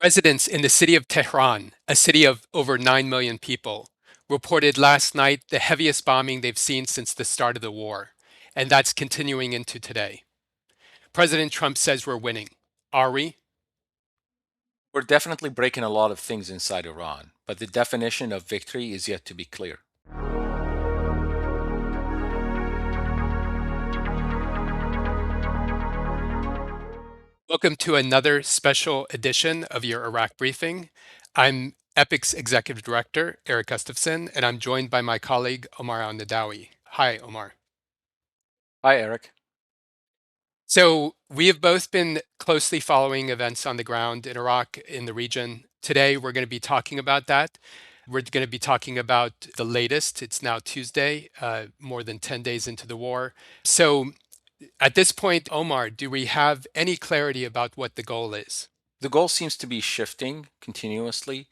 Residents in the city of Tehran, a city of over 9 million people, reported last night the heaviest bombing they've seen since the start of the war, and that's continuing into today. President Trump says we're winning. Are we? We're definitely breaking a lot of things inside Iran, but the definition of victory is yet to be clear. Welcome to another special edition of your Iraq briefing. I'm EPIC's executive director, Erik Gustafson, and I'm joined by my colleague, Omar Al-Nidawi. Hi, Omar. Hi, Eric. So we have both been closely following events on the ground in Iraq, in the region. Today, we're going to be talking about that. We're going to be talking about the latest. It's now Tuesday, more than 10 days into the war. So at this point, Omar, do we have any clarity about what the goal is? The goal seems to be shifting continuously.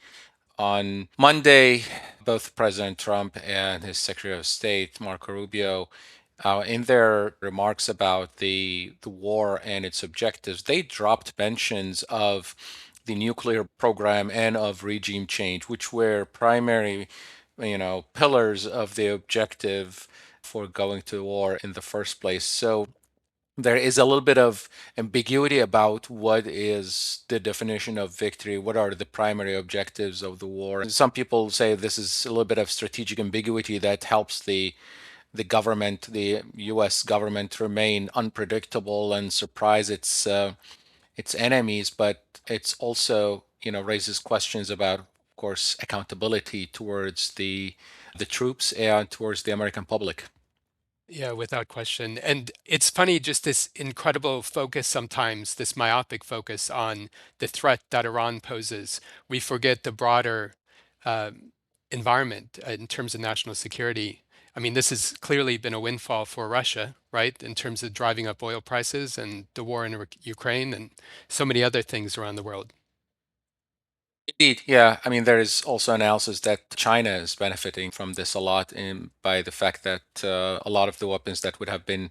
On Monday, both President Trump and his Secretary of State, Marco Rubio, in their remarks about the war and its objectives, they dropped mentions of the nuclear program and of regime change, which were primary, pillars of the objective for going to war in the first place. So there is a little bit of ambiguity about what is the definition of victory, what are the primary objectives of the war. And some people say this is a little bit of strategic ambiguity that helps the government, the U.S. government, remain unpredictable and surprise its enemies, but it's also raises questions about, of course, accountability towards the troops and towards the American public. Yeah, without question. And it's funny, just this incredible focus sometimes, this myopic focus on the threat that Iran poses. We forget the broader environment in terms of national security. I mean, this has clearly been a windfall for Russia, right, in terms of driving up oil prices and the war in Ukraine and so many other things around the world. Indeed, yeah. I mean, there is also analysis that China is benefiting from this a lot by the fact that a lot of the weapons that would have been,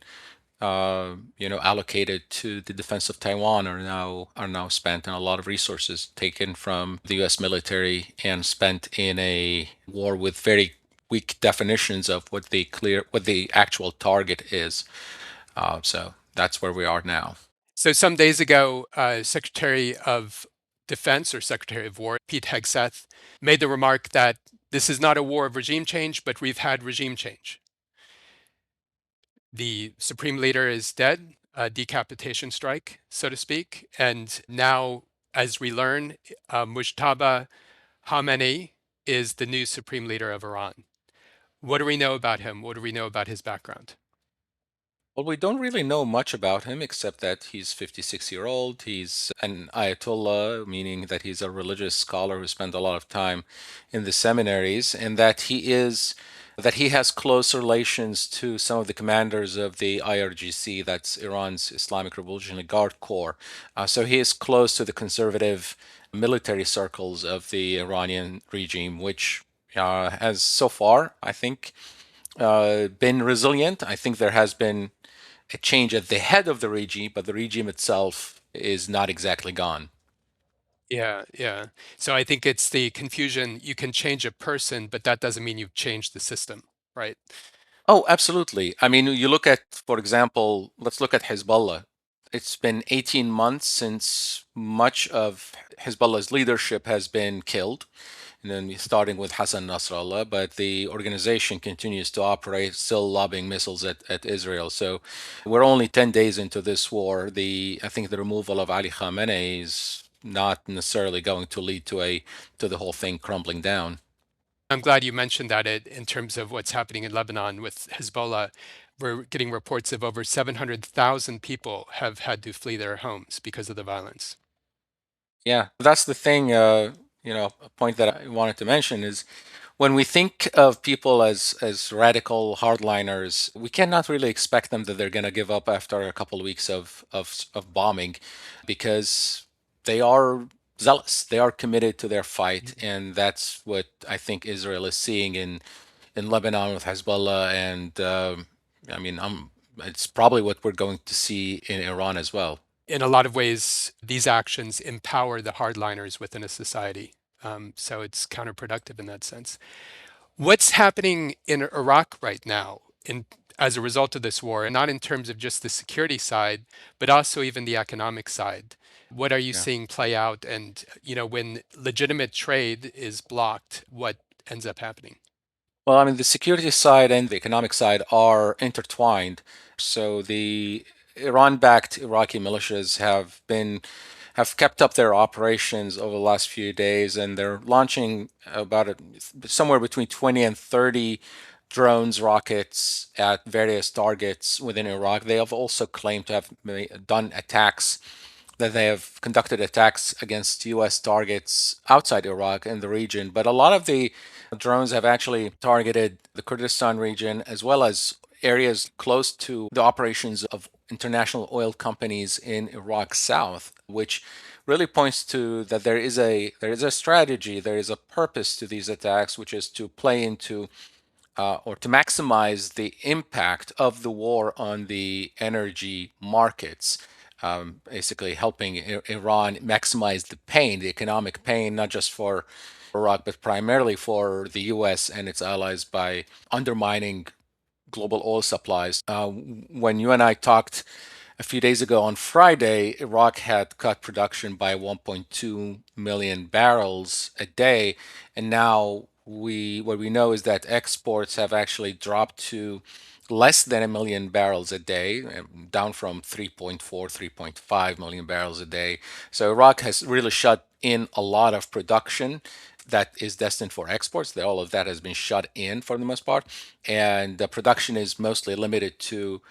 allocated to the defense of Taiwan are now spent, and a lot of resources taken from the U.S. military and spent in a war with very weak definitions of what the actual target is. So that's where we are now. So some days ago, Secretary of Defense or Secretary of War Pete Hegseth made the remark that this is not a war of regime change, but we've had regime change. The supreme leader is dead, a decapitation strike, so to speak. And now, as we learn, Mujtaba Khamenei is the new supreme leader of Iran. What do we know about him? What do we know about his background? Well, we don't really know much about him except that he's 56-year-old. He's an Ayatollah, meaning that he's a religious scholar who spent a lot of time in the seminaries, and that he has close relations to some of the commanders of the IRGC, that's Iran's Islamic Revolutionary Guard Corps. So he is close to the conservative military circles of the Iranian regime, which has so far, I think, been resilient. I think there has been a change at the head of the regime, but the regime itself is not exactly gone. Yeah, yeah. So I think it's the confusion. You can change a person, but that doesn't mean you've changed the system, right? Oh, absolutely. I mean, you look at, for example, let's look at Hezbollah. It's been 18 months since much of Hezbollah's leadership has been killed, and then starting with Hassan Nasrallah, but the organization continues to operate, still lobbing missiles at Israel. So we're only 10 days into this war. I think the removal of Ali Khamenei is not necessarily going to lead to the whole thing crumbling down. I'm glad you mentioned that in terms of what's happening in Lebanon with Hezbollah. We're getting reports of over 700,000 people have had to flee their homes because of the violence. Yeah, that's the thing. A point that I wanted to mention is when we think of people as radical hardliners, we cannot really expect them that they're going to give up after a couple of weeks of bombing, because they are zealous. They are committed to their fight, and that's what I think Israel is seeing in Lebanon with Hezbollah, and I mean, it's probably what we're going to see in Iran as well. in a lot of ways, these actions empower the hardliners within a society. So it's counterproductive in that sense. What's happening in Iraq right now as a result of this war, and not in terms of just the security side, but also even the economic side? What are you Yeah. seeing play out? And, when legitimate trade is blocked, what ends up happening? Well, I mean, the security side and the economic side are intertwined. So the Iran-backed Iraqi militias have kept up their operations over the last few days, and they're launching somewhere between 20 and 30 drones, rockets at various targets within Iraq. They have also claimed to have done attacks, that they have conducted attacks against U.S. targets outside Iraq in the region. But a lot of the drones have actually targeted the Kurdistan region as well as areas close to the operations of international oil companies in Iraq South, which really points to that there is a strategy, there is a purpose to these attacks, which is to play into or to maximize the impact of the war on the energy markets, basically helping Iran maximize the pain, the economic pain, not just for Iraq, but primarily for the US and its allies by undermining global oil supplies. When you and I talked a few days ago on Friday, Iraq had cut production by 1.2 million barrels a day, and now what we know is that exports have actually dropped to less than a million barrels a day, down from 3.4, 3.5 million barrels a day. So Iraq has really shut in a lot of production that is destined for exports. All of that has been shut in for the most part, and the production is mostly limited to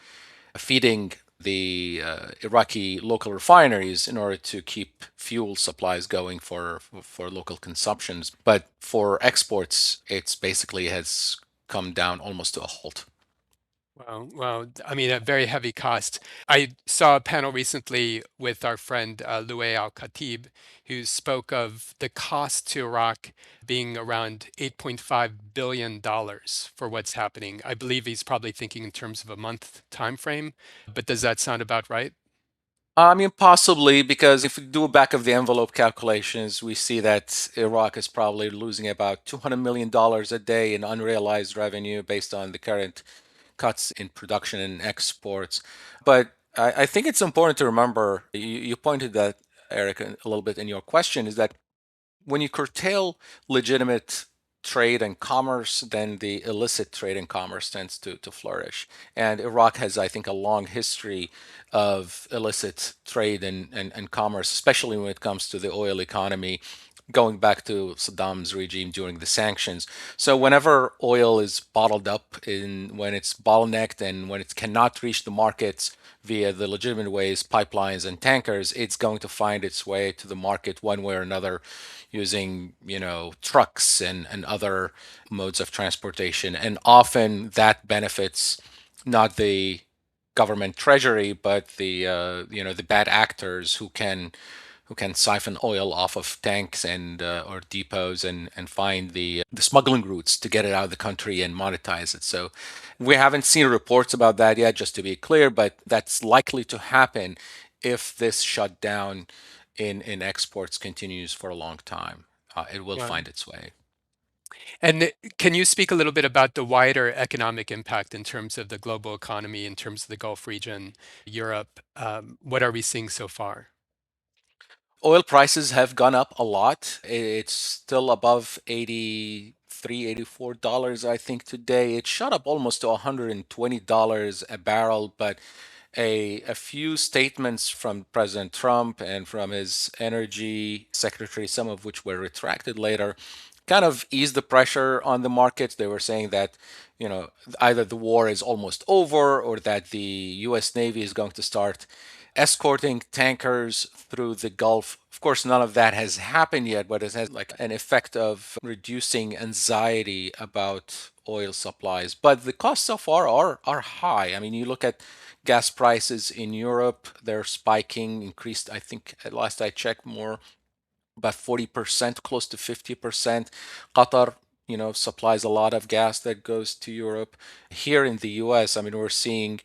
feeding the Iraqi local refineries in order to keep fuel supplies going for local consumptions. But for exports, it's basically has come down almost to a halt. Well, I mean, a very heavy cost. I saw a panel recently with our friend Louay Al-Khatib, who spoke of the cost to Iraq being around $8.5 billion for what's happening. I believe he's probably thinking in terms of a month time frame, but does that sound about right? I mean, possibly, because if we do back of the envelope calculations, we see that Iraq is probably losing about $200 million a day in unrealized revenue based on the current cuts in production and exports. But I think it's important to remember, you pointed that, Eric, a little bit in your question, is that when you curtail legitimate trade and commerce, then the illicit trade and commerce tends to flourish. And Iraq has, I think, a long history of illicit trade and commerce, especially when it comes to the oil economy, going back to Saddam's regime during the sanctions. So whenever oil is bottled up, when it's bottlenecked and when it cannot reach the markets via the legitimate ways, pipelines and tankers, it's going to find its way to the market one way or another using, trucks and other modes of transportation. And often that benefits not the government treasury, but the bad actors who can siphon oil off of tanks and or depots and find the smuggling routes to get it out of the country and monetize it. So we haven't seen reports about that yet, just to be clear, but that's likely to happen if this shutdown in exports continues for a long time. It will Wow. find its way. And can you speak a little bit about the wider economic impact in terms of the global economy, in terms of the Gulf region, Europe? What are we seeing so far? Oil prices have gone up a lot. It's still above 83, $84, I think, today. It shot up almost to $120 a barrel, but a few statements from President Trump and from his energy secretary, some of which were retracted later, kind of eased the pressure on the markets. They were saying that, either the war is almost over or that the US Navy is going to start escorting tankers through the Gulf. Of course, none of that has happened yet, but it has like an effect of reducing anxiety about oil supplies. But the costs so far are high. I mean, you look at gas prices in Europe, they're spiking, increased, I think at last I checked, more about 40%, close to 50%. Qatar, supplies a lot of gas that goes to Europe. Here in the US, I mean, we're seeing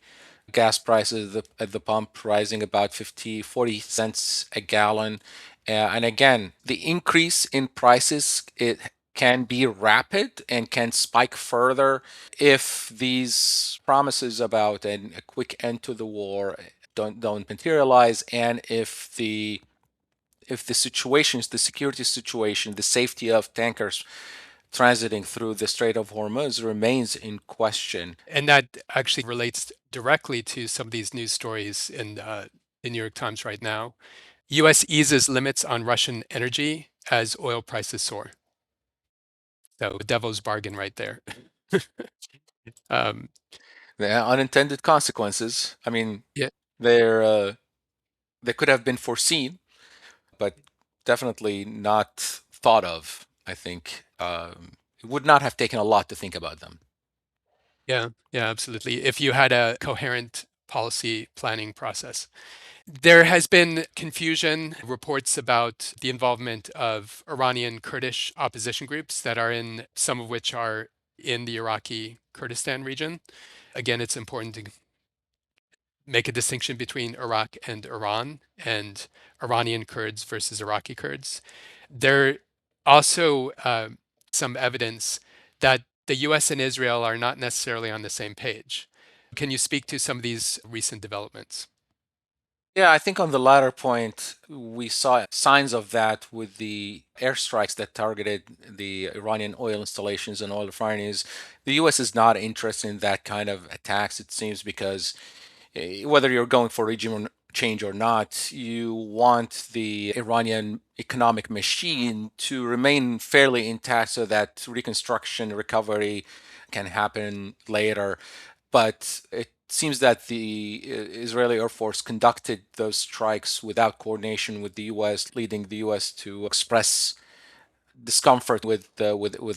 Gas prices at the pump rising about 50, 40 cents a gallon. And again, the increase in prices, it can be rapid and can spike further if these promises about a quick end to the war don't materialize, and if the situations, the security situation, the safety of tankers transiting through the Strait of Hormuz remains in question. And that actually relates directly to some of these news stories in the New York Times right now. US eases limits on Russian energy as oil prices soar. So, the devil's bargain right there. um, The unintended consequences, I mean, yeah, they're they could have been foreseen, but definitely not thought of. I think it would not have taken a lot to think about them. yeah, yeah, absolutely. If you had a coherent policy planning process. There has been confusion, reports about the involvement of Iranian Kurdish opposition groups that are in, some of which are in the Iraqi Kurdistan region. Again, it's important to make a distinction between Iraq and Iran and Iranian Kurds versus Iraqi Kurds. There also some evidence that the US and Israel are not necessarily on the same page. Can you speak to some of these recent developments? Yeah, I think on the latter point, we saw signs of that with the airstrikes that targeted the Iranian oil installations and oil refineries. The US is not interested in that kind of attacks, it seems, because whether you're going for regime change or not, you want the Iranian economic machine to remain fairly intact so that reconstruction, recovery can happen later. But it seems that the Israeli Air Force conducted those strikes without coordination with the U.S., leading the U.S. to express discomfort with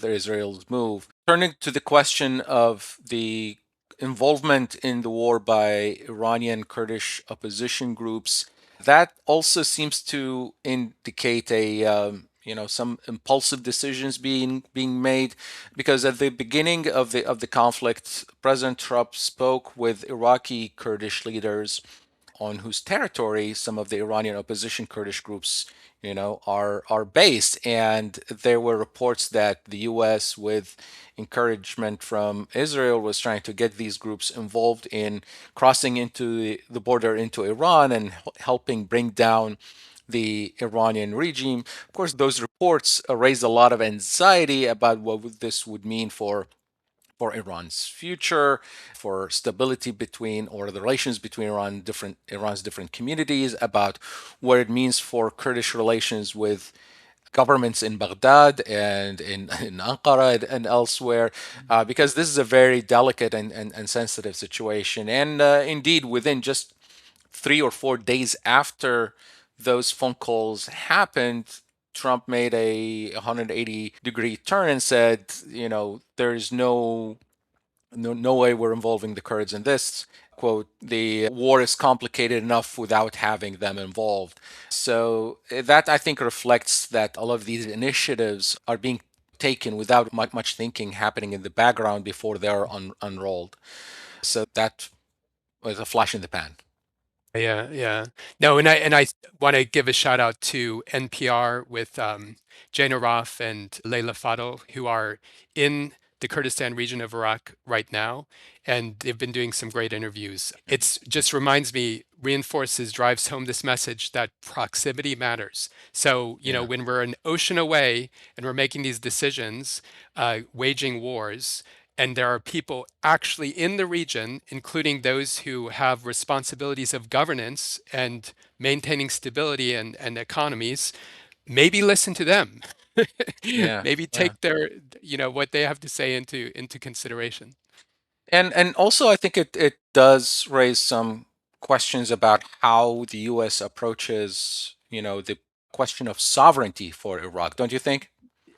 Israel's move. Turning to the question of the involvement in the war by Iranian Kurdish opposition groups, that also seems to indicate a some impulsive decisions being made, because at the beginning of the conflict, President Trump spoke with Iraqi Kurdish leaders on whose territory some of the Iranian opposition Kurdish groups, are based. And there were reports that the U.S., with encouragement from Israel, was trying to get these groups involved in crossing into the border into Iran and helping bring down the Iranian regime. Of course, those reports raised a lot of anxiety about what this would mean for Iran's future, for stability between, or the relations between Iran's different communities, about what it means for Kurdish relations with governments in Baghdad and in Ankara and elsewhere, because this is a very delicate and sensitive situation. And indeed, within just 3 or 4 days after those phone calls happened, Trump made a 180-degree turn and said, there's no way we're involving the Kurds in this. Quote, the war is complicated enough without having them involved. So that, I think, reflects that a lot of these initiatives are being taken without much thinking happening in the background before they're unrolled. So that was a flash in the pan. Yeah, yeah. No, and I want to give a shout out to NPR with Jane Araf and Leila Fadel, who are in the Kurdistan region of Iraq right now, and they've been doing some great interviews. It's just reminds me, reinforces, drives home this message that proximity matters. So, Yeah. when we're an ocean away and we're making these decisions, waging wars, and there are people actually in the region, including those who have responsibilities of governance and maintaining stability and economies, maybe listen to them. Yeah. Maybe Yeah. take their, what they have to say into consideration. And also, I think it does raise some questions about how the U.S. approaches, the question of sovereignty for Iraq, don't you think?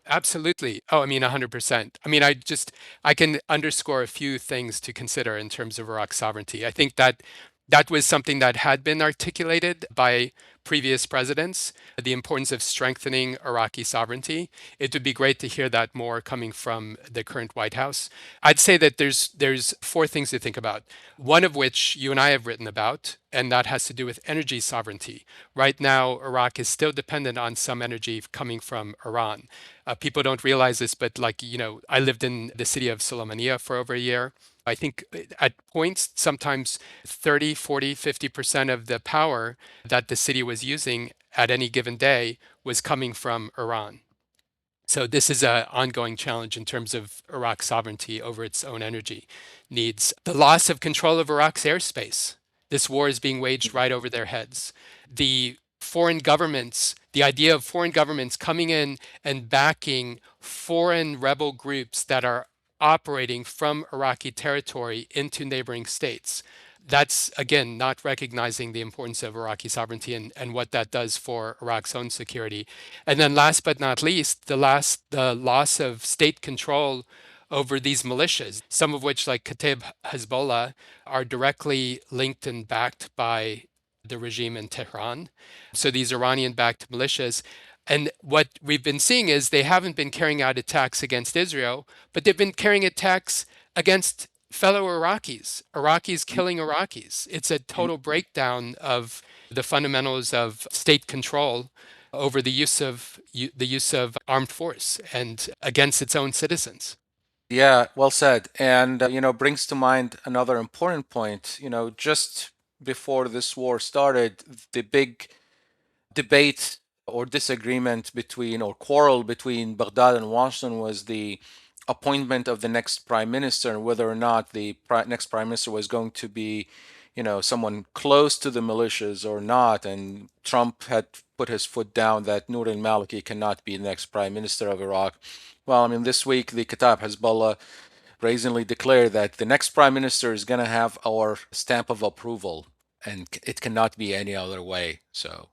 Absolutely. Oh, I mean, 100%. I mean, I can underscore a few things to consider in terms of Iraq's sovereignty. I think that that was something that had been articulated by previous presidents, the importance of strengthening Iraqi sovereignty. It would be great to hear that more coming from the current White House. I'd say that there's four things to think about. One of which you and I have written about, and that has to do with energy sovereignty. Right now, Iraq is still dependent on some energy coming from Iran. People don't realize this, but I lived in the city of Sulaymaniyah for over a year. I think at points, sometimes 30, 40, 50% of the power that the city was using at any given day was coming from Iran. So this is an ongoing challenge in terms of Iraq's sovereignty over its own energy needs. The loss of control of Iraq's airspace. This war is being waged right over their heads. The foreign governments, the idea of foreign governments coming in and backing foreign rebel groups that are operating from Iraqi territory into neighboring states. That's, again, not recognizing the importance of Iraqi sovereignty and what that does for Iraq's own security. And then last but not least, the loss of state control over these militias, some of which, like Kataib Hezbollah, are directly linked and backed by the regime in Tehran. So these Iranian-backed militias. And what we've been seeing is they haven't been carrying out attacks against Israel, but they've been carrying attacks against fellow Iraqis, Iraqis killing Iraqis. It's a total breakdown of the fundamentals of state control over the use of armed force and against its own citizens. Yeah, well said. And, brings to mind another important point. Just before this war started, the big debate or disagreement between or quarrel between Baghdad and Washington was the appointment of the next prime minister and whether or not the next prime minister was going to be, someone close to the militias or not. And Trump had put his foot down that Noor al-Maliki cannot be the next prime minister of Iraq. Well, I mean, this week the Kataib Hezbollah brazenly declared that the next prime minister is going to have our stamp of approval and it cannot be any other way. So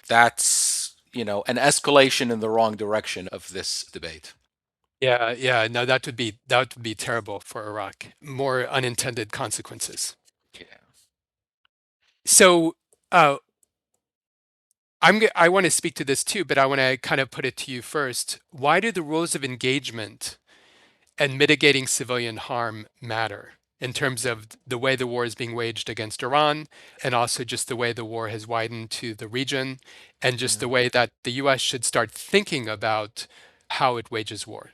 that's, an escalation in the wrong direction of this debate. Yeah, yeah, no, that would be terrible for Iraq. More unintended consequences. Yeah. So, I want to speak to this too, but I want to kind of put it to you first. Why do the rules of engagement and mitigating civilian harm matter in terms of the way the war is being waged against Iran, and also just the way the war has widened to the region, and just Yeah. the way that the US should start thinking about how it wages war?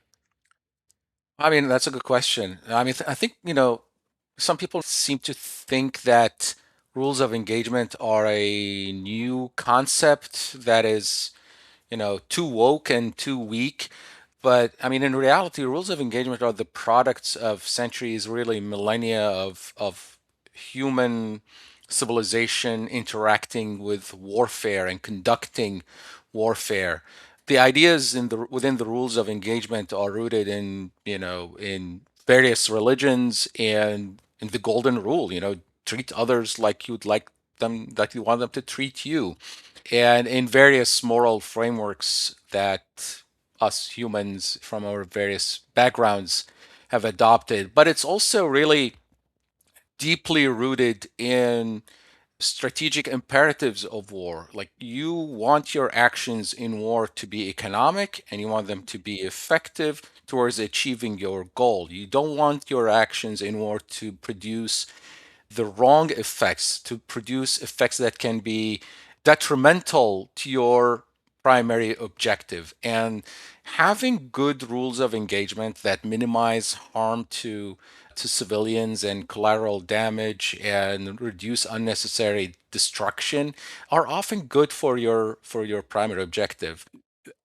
I mean, that's a good question. I mean, I think, some people seem to think that rules of engagement are a new concept that is, too woke and too weak. But I mean, in reality, rules of engagement are the products of centuries, really millennia of human civilization interacting with warfare and conducting warfare. The ideas within the rules of engagement are rooted in, in various religions and in the golden rule, treat others like you want them to treat you, and in various moral frameworks that us humans from our various backgrounds have adopted. But it's also really deeply rooted in strategic imperatives of war. Like, you want your actions in war to be economic and you want them to be effective towards achieving your goal. You don't want your actions in war to produce the wrong effects, to produce effects that can be detrimental to your primary objective. And having good rules of engagement that minimize harm to civilians and collateral damage and reduce unnecessary destruction are often good for your primary objective.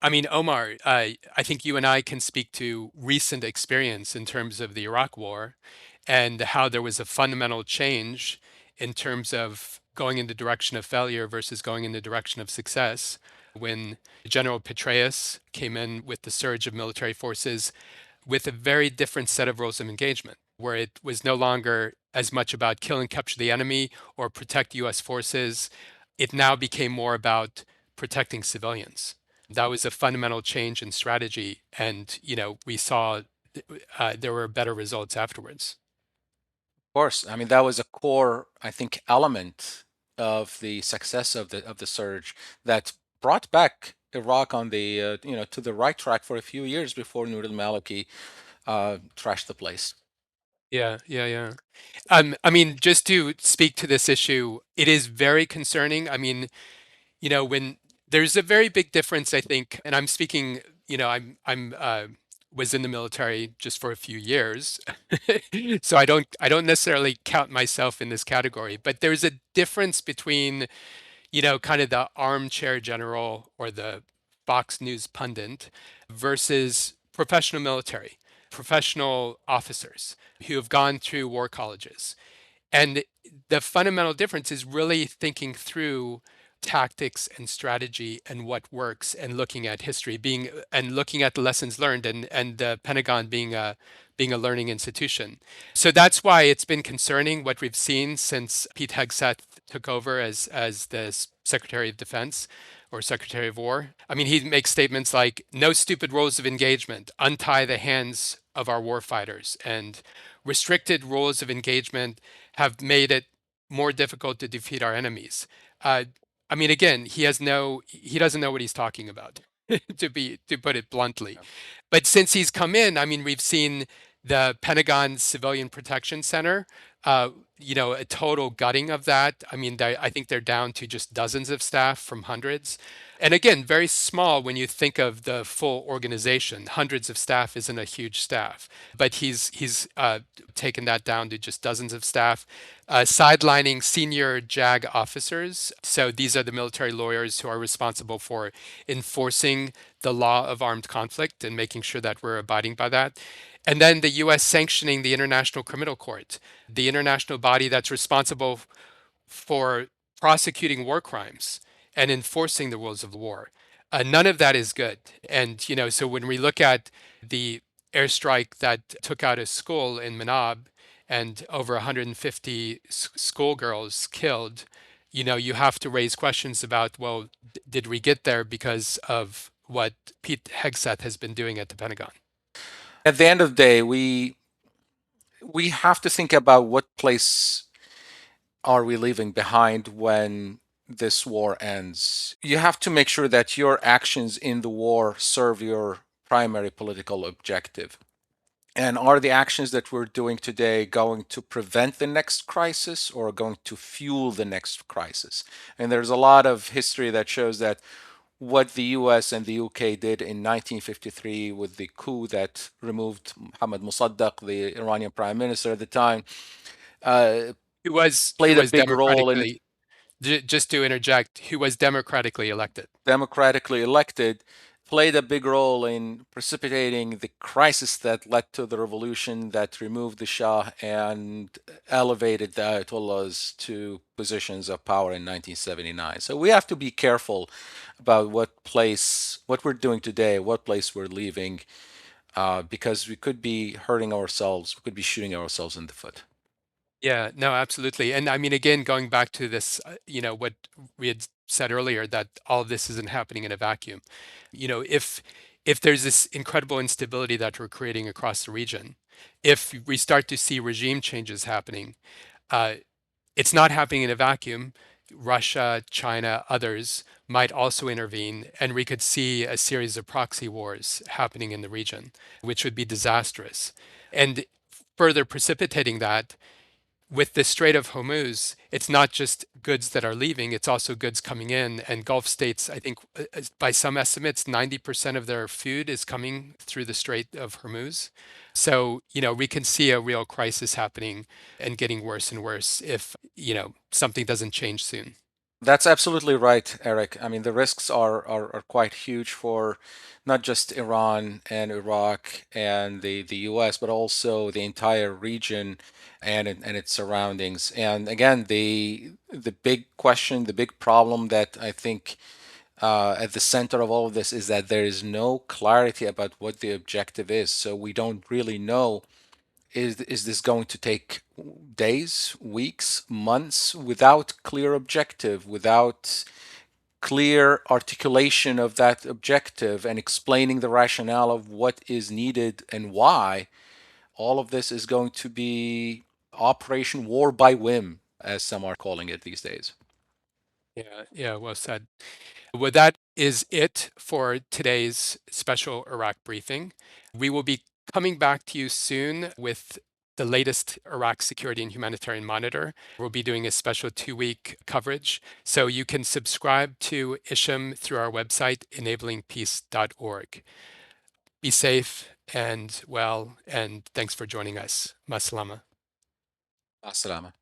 I mean, Omar, I think you and I can speak to recent experience in terms of the Iraq War and how there was a fundamental change in terms of going in the direction of failure versus going in the direction of success when General Petraeus came in with the surge of military forces with a very different set of rules of engagement, where it was no longer as much about kill and capture the enemy or protect US forces. It now became more about protecting civilians. That was a fundamental change in strategy. And, we saw there were better results afterwards. Of course, I mean, that was a core, I think, element of the success of the surge that brought back Iraq on the to the right track for a few years before Nur al-Maliki trashed the place. Yeah, yeah, yeah. I mean, just to speak to this issue, it is very concerning. I mean, when there's a very big difference, I think, and I'm speaking, I'm was in the military just for a few years, so I don't necessarily count myself in this category, but there's a difference between kind of the armchair general or the Fox News pundit versus professional military, professional officers who have gone through war colleges. And the fundamental difference is really thinking through tactics and strategy and what works and looking at history being and looking at the lessons learned and the Pentagon being a learning institution. So that's why it's been concerning what we've seen since Pete Hegseth took over as the Secretary of Defense or Secretary of War. I mean, he makes statements like no stupid rules of engagement, untie the hands of our warfighters, and restricted rules of engagement have made it more difficult to defeat our enemies. Uh, I mean, again, he doesn't know what he's talking about, to put it bluntly. But since he's come in, I mean, we've seen the Pentagon Civilian Protection Center, a total gutting of that. I mean, I think they're down to just dozens of staff from hundreds. And again, very small when you think of the full organization. Hundreds of staff isn't a huge staff, but he's taken that down to just dozens of staff, sidelining senior JAG officers. So these are the military lawyers who are responsible for enforcing the law of armed conflict and making sure that we're abiding by that. And then the US sanctioning the International Criminal Court, the international body that's responsible for prosecuting war crimes and enforcing the rules of war. None of that is good. And, so when we look at the airstrike that took out a school in Manab and over 150 schoolgirls killed, you have to raise questions about, well, did we get there because of what Pete Hegseth has been doing at the Pentagon? At the end of the day, we have to think about what place are we leaving behind when this war ends. You have to make sure that your actions in the war serve your primary political objective. And are the actions that we're doing today going to prevent the next crisis or going to fuel the next crisis? And there's a lot of history that shows that what the US and the UK did in 1953 with the coup that removed Mohammad Mossadegh, the Iranian prime minister at the time, uh, Who played a was big role in just to interject, who was democratically elected. democratically elected, played a big role in precipitating the crisis that led to the revolution that removed the Shah and elevated the Ayatollahs to positions of power in 1979. So we have to be careful about what we're doing today, what place we're leaving, because we could be hurting ourselves, we could be shooting ourselves in the foot. Yeah, no, absolutely. And I mean, again, going back to this, what we had said earlier, that all of this isn't happening in a vacuum. If there's this incredible instability that we're creating across the region, if we start to see regime changes happening, uh, it's not happening in a vacuum. Russia, China, others might also intervene, and we could see a series of proxy wars happening in the region, which would be disastrous. And further precipitating that, with the Strait of Hormuz, it's not just goods that are leaving, it's also goods coming in. And Gulf states, I think by some estimates, 90% of their food is coming through the Strait of Hormuz. So, we can see a real crisis happening and getting worse and worse if, something doesn't change soon. That's absolutely right, Eric. I mean, the risks are quite huge for not just Iran and Iraq and the US, but also the entire region and its surroundings. And again, the big question, the big problem that I think at the center of all of this is that there is no clarity about what the objective is. So we don't really know, is this going to take days, weeks, months without clear objective, without clear articulation of that objective and explaining the rationale of what is needed and why? All of this is going to be Operation War by Whim, as some are calling it these days. Yeah, yeah, well said. Well, that is it for today's special Iraq briefing. We will be coming back to you soon with the latest Iraq Security and Humanitarian Monitor. We'll be doing a special 2-week coverage. So you can subscribe to Isham through our website, enablingpeace.org. Be safe and well, and thanks for joining us. Maslama. Assalamu.